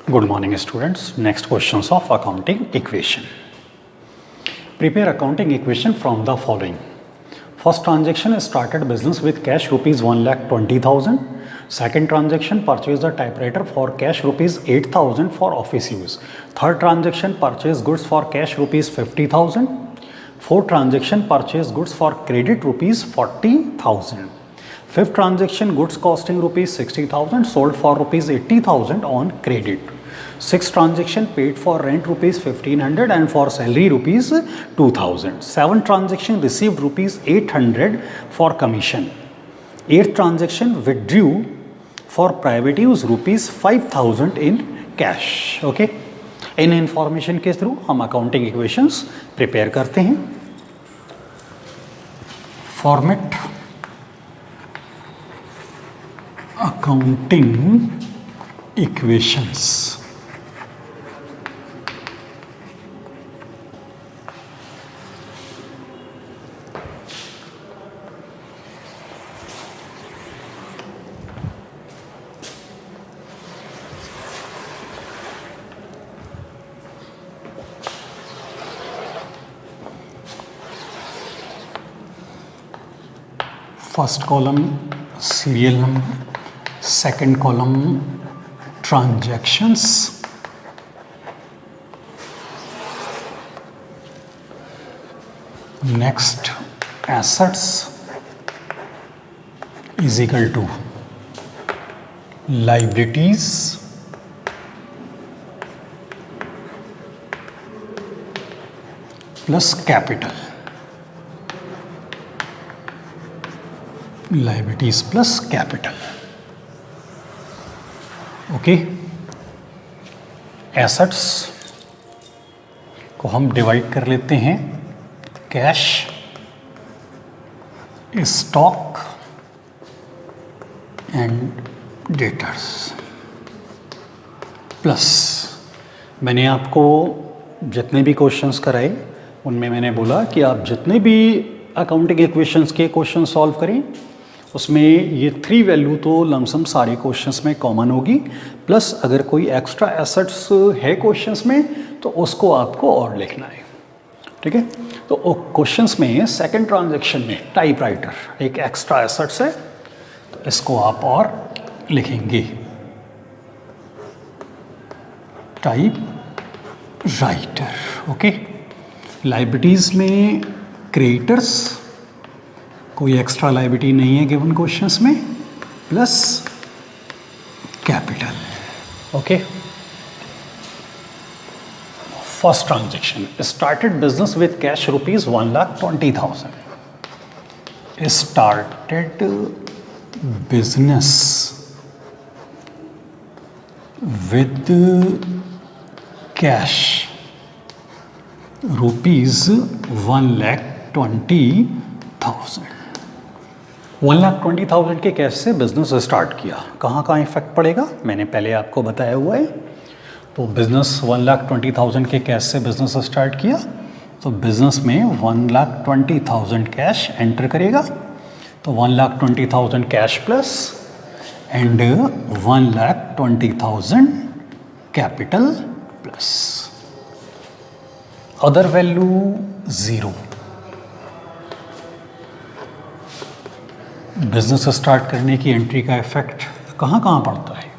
Good morning, students. Next questions of accounting equation. Prepare accounting equation from the following. First transaction started business with cash rupees 1,20,000. Second transaction purchased a typewriter for cash rupees 8,000 for office use. Third transaction purchased goods for cash rupees 50,000. Fourth transaction purchased goods for credit rupees 40,000. Fifth transaction goods costing rupees 60,000 sold for rupees 80,000 on credit. Sixth transaction paid for rent rupees 1,500 and for salary rupees 2,000. Seventh transaction received rupees 800 for commission. Eighth transaction withdrew for private use rupees 5,000 in cash. Okay. In information के through हम accounting equations prepare करते हैं. Format accounting equations. First column serial number, second column transactions, next assets is equal to liabilities plus capital. Liabilities plus capital. Okay. Assets को हम divide कर लेते हैं. Cash, stock and debtors. Plus मैंने आपको जितने भी क्वेश्चंस कराए उनमें मैंने बोला कि आप जितने भी अकाउंटिंग इक्वेशंस के क्वेश्चन सॉल्व करें उसमें ये 3 वैल्यू तो लमसम सारे क्वेश्चंस में कॉमन होगी. प्लस अगर कोई एक्स्ट्रा एसेट्स है क्वेश्चंस में तो उसको आपको और लिखना है. ठीक है. तो क्वेश्चंस में सेकंड ट्रांजैक्शन में टाइपराइटर एक एक्स्ट्रा एसेट्स है तो इसको आप और लिखेंगे. Type writer. ओके. लाइबिलिटीज में क्रेडिटर्स, कोई एक्स्ट्रा लाइबिलिटी नहीं है गिवन क्वेश्चंस में, plus capital. Okay. First transaction started business with cash rupees 1,20,000. Started business with cash rupees 1,20,000. 1,20,000 के कैश से बिजनेस स्टार्ट किया. कहाँ कहाँ इफेक्ट पड़ेगा मैंने पहले आपको बताया हुआ है. तो बिजनेस 1,20,000 के कैश से बिजनेस स्टार्ट किया तो बिजनेस में 1,20,000 कैश एंटर करेगा. तो 1,20,000 cash plus and 1,20,000 capital plus. Other value 0. Business start करने की एंट्री का इफेक्ट कहाँ कहाँ पड़ता है.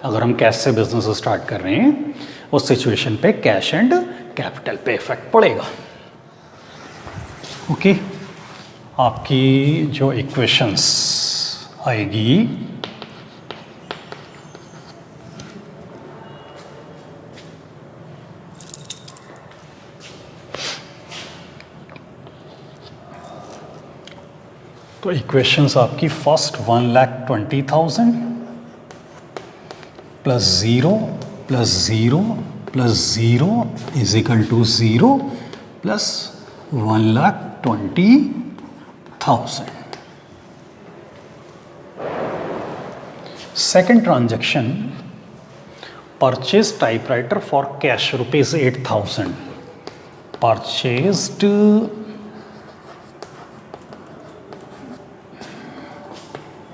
अगर हम कैश से बिजनेस स्टार्ट कर रहे हैं उस सिचुएशन पे कैश एंड कैपिटल पे इफेक्ट पड़ेगा. ओके. आपकी जो इक्वेशंस आएगी तो इक्वेशंस आपकी first 1,20,000 plus 0 plus 0 plus 0 is equal to 0 plus 1,20,000. Second transaction purchase typewriter for cash rupees 8,000. Purchased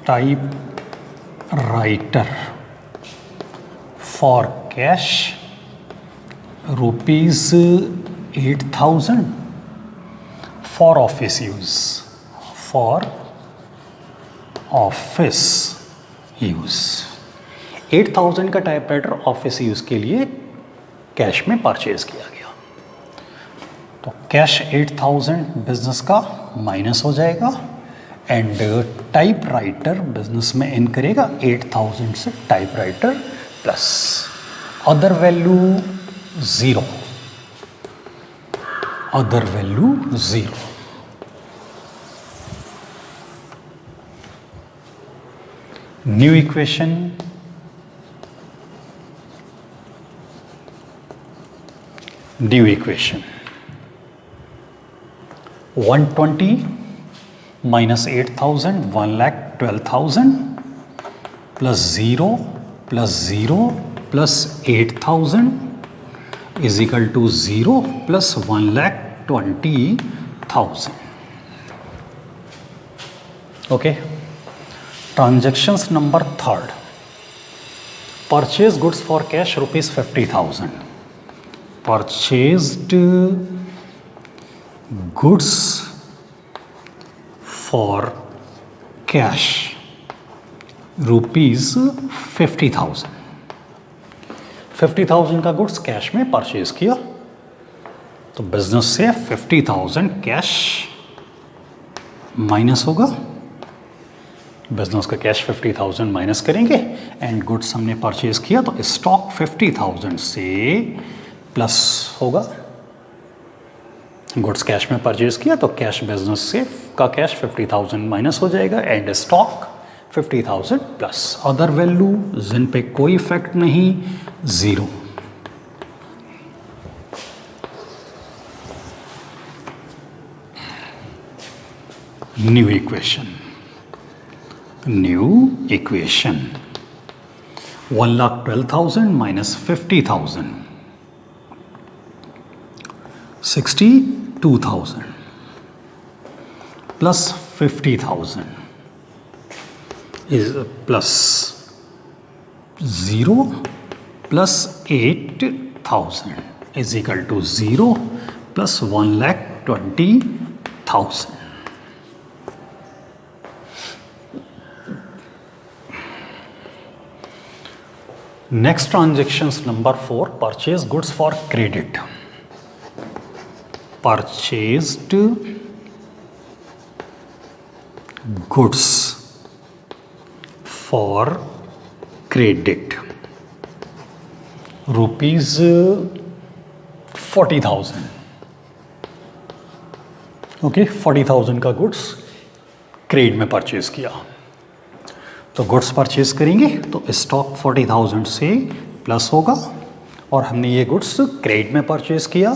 typewriter for cash rupees 8,000 for office use, for office use. 8,000 का typewriter office use के लिए cash में purchase किया गया। तो cash 8,000 business का minus हो जाएगा एंड टाइपराइटर बिजनेस में इन करेगा 8,000 से typewriter plus other value 0, other value 0। New equation, new equation 120 minus 8,000 1,12,000 plus 0 plus 0 plus 8,000 is equal to 0 plus 1,20,000. Okay. Transactions number 3rd. Purchase goods for cash rupees 50,000. Purchased goods for cash rupees 50,000. 50,000 का goods cash में purchase किया, तो business से 50,000 cash minus होगा। Business का cash 50,000 minus करेंगे and goods हमने purchase किया तो स्टॉक 50,000 से प्लस होगा। गुड्स कैश में परचेज किया तो कैश बिजनेस से का कैश 50,000 माइनस हो जाएगा and stock 50,000 plus other value जिन पे कोई इफेक्ट नहीं, 0। New equation, new equation 1,12,000 minus 50,000 62,000 plus 50,000 is plus 0 plus 8,000 is equal to 0 plus 1,20,000. Next transactions number 4, purchase goods for credit. Purchased goods for credit rupees 40,000. Okay, 40,000 का goods credit में purchase किया, तो goods purchase करेंगे तो stock 40,000 से plus होगा और हमने ये गुड्स क्रेडिट में परचेज किया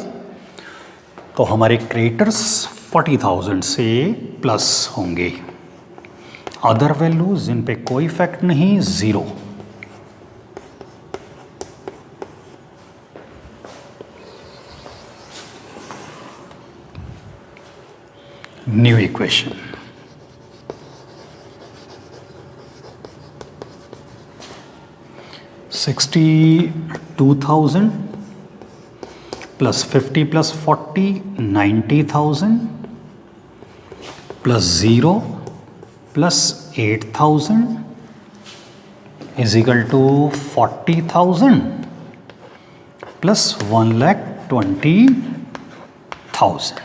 तो हमारे क्रेडिटर्स 40,000 से प्लस होंगे। अदर वैल्यूज जिन पे कोई इफेक्ट नहीं, 0। New equation, $62,000 plus 50 plus 40, 90,000 plus 0 plus 8,000 is equal to 40,000 plus 1,20,000.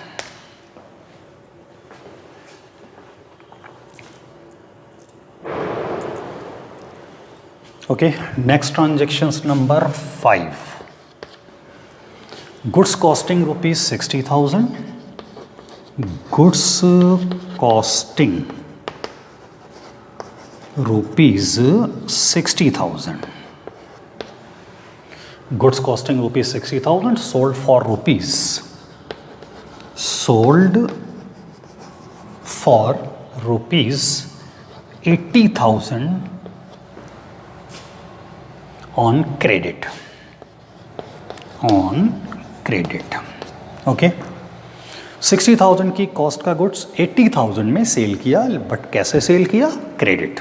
Okay, next transactions number 5. Goods costing rupees 60,000. Goods costing rupees 60,000. Goods costing rupees 60,000 sold for rupees. Sold for rupees 80,000 on credit. On credit. Okay, 60,000 की cost का goods 80,000 में cell किया, but कैसे cell किया? Credit.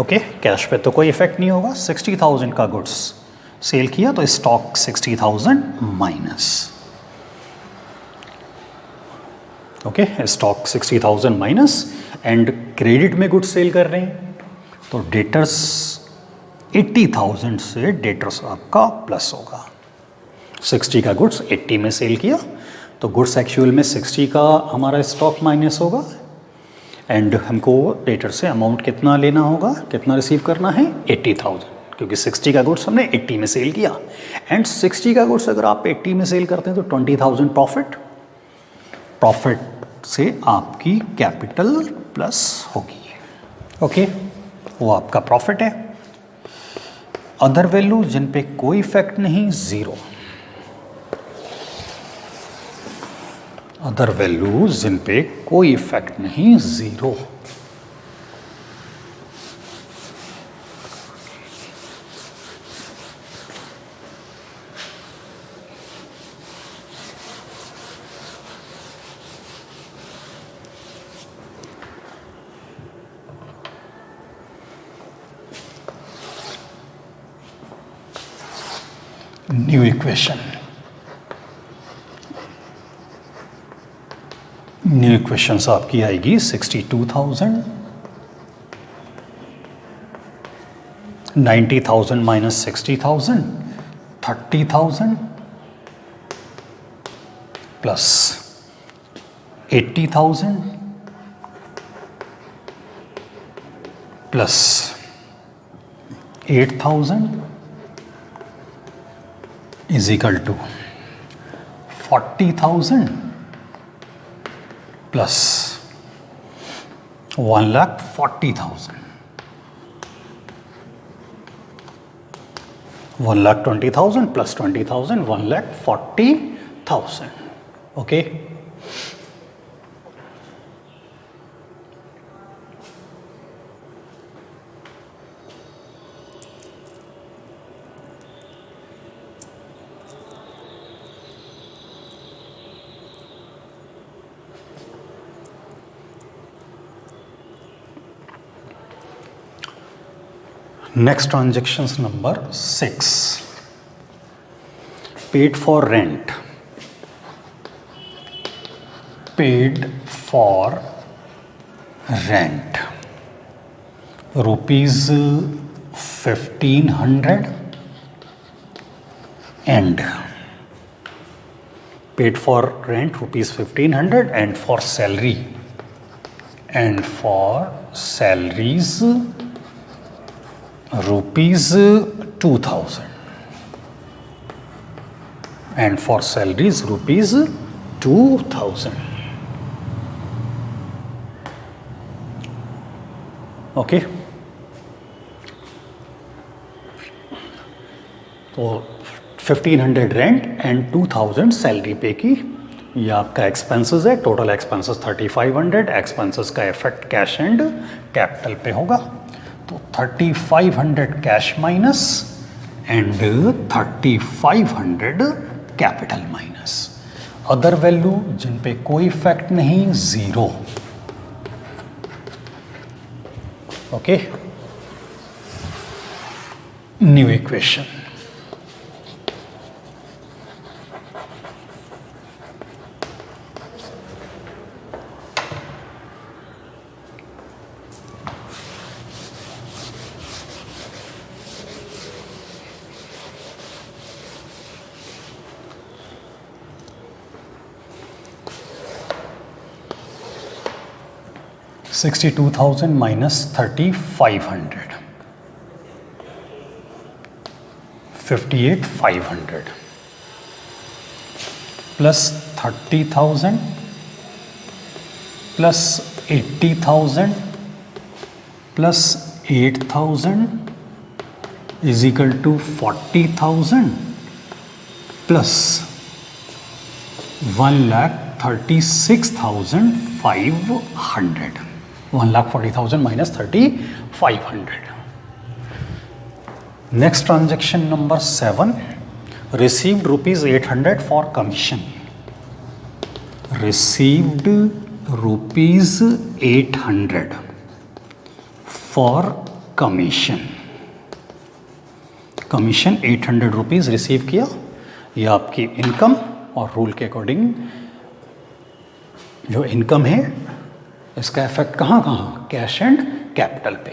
Okay, cash पे तो कोई effect नहीं होगा। 60,000 का गुड्स सेल किया तो stock 60,000 minus, okay, stock 60,000 minus and credit में गुड्स सेल कर रहे हैं तो डेटर्स 80,000 से डेटर्स आपका प्लस होगा। 60 का गुड्स 80 में सेल किया तो गुड्स एक्चुअल में 60 का हमारा स्टॉक माइनस होगा एंड हमको डेटर से अमाउंट कितना लेना होगा, कितना रिसीव करना है, 80,000, क्योंकि 60 का गुड्स हमने 80 में सेल किया एंड 60 का गुड्स अगर आप 80 में सेल करते हैं तो 20,000 प्रॉफिट से आपकी कैपिटल प्लस होगी, ओके, वो आपका प्रॉफिट है। अदर वैल्यू जिन पे कोई इफेक्ट नहीं, जीरो। अदर वैल्यू जिन पे कोई इफेक्ट नहीं, zero. New equation, new equation आपकी आएगी 62,000, 90,000 minus 60,000, 30,000 plus 80,000 plus 8,000 is equal to 40,000 plus 1,40,000, 1,20,000 plus 20,000, 1,40,000, okay. Next transactions number 6. Paid for rent. Paid for rent. Rupees 1,500 and paid for rent rupees 1,500 and for salary and for salaries rupees 2,000 and for salaries rupees 2,000, okay. तो 1,500 rent and 2,000 salary पे की, ये आपका expenses है। Total expenses 3,500, expenses का effect cash and capital पे होगा तो 3,500 cash minus and 3,500 capital minus. Other value जिन पे कोई इफेक्ट नहीं, zero, okay. New equation, $62,000 minus 3,500, 58,500 plus 30,000 plus 80,000 plus 8,000 is equal to 40,000 plus 1,36,500, 1,40,000 minus 3,500. Next transaction number 7, received rupees 800 for commission. Received rupees 800 for commission. Commission 800 rupees receive किया, ये आपकी income, और rule के according जो income है इसका effect कहाँ कहाँ, कैश एंड कैपिटल पे।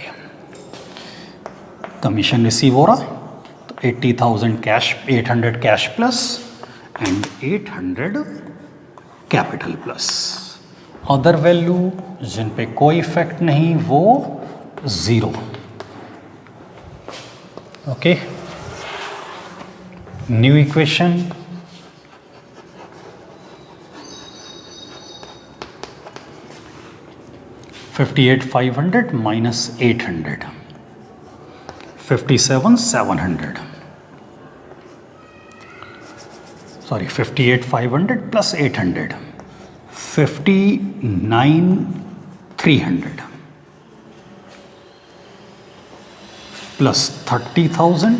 कमीशन रिसीव हो रहा तो 80,000 cash, 800 cash plus and 800 capital plus. Other value जिन पे कोई इफेक्ट नहीं वो 0। Okay, new equation, $58,500 minus 800, $57,700. Sorry, 58,500 plus 800, 59,300 plus 30,000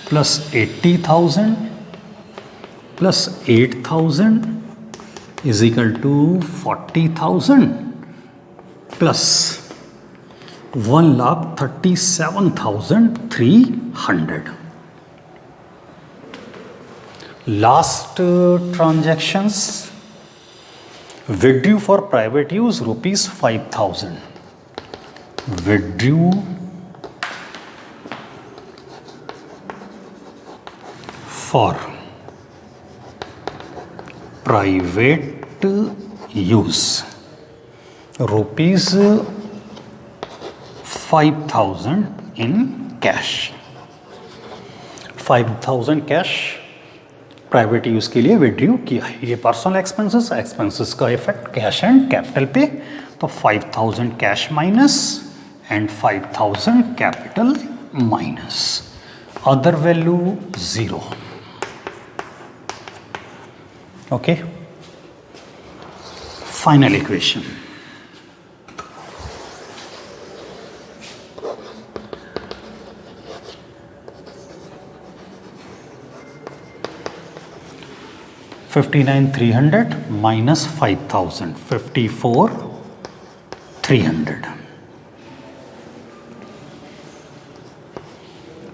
plus 80,000 plus 8,000 is equal to 40,000 plus 1,37,300. Last transactions, withdrew for private use rupees 5,000. Withdrew for private use rupees 5,000 in cash. 5,000 cash private use के लिए withdrew किया है। ये personal expenses, expenses का effect cash and capital पे, तो 5,000 cash minus and 5,000 capital minus, other value 0। Okay, final equation, $59,300 minus 5,000, $54,300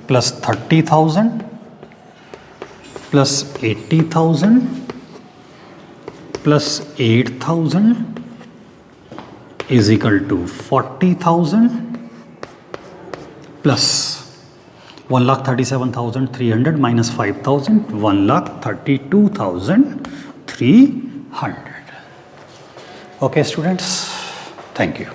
plus 30,000 plus 80,000 plus 8,000 is equal to 40,000 plus 1,37,300 minus 5,000, 1,32,300. Okay, students, thank you.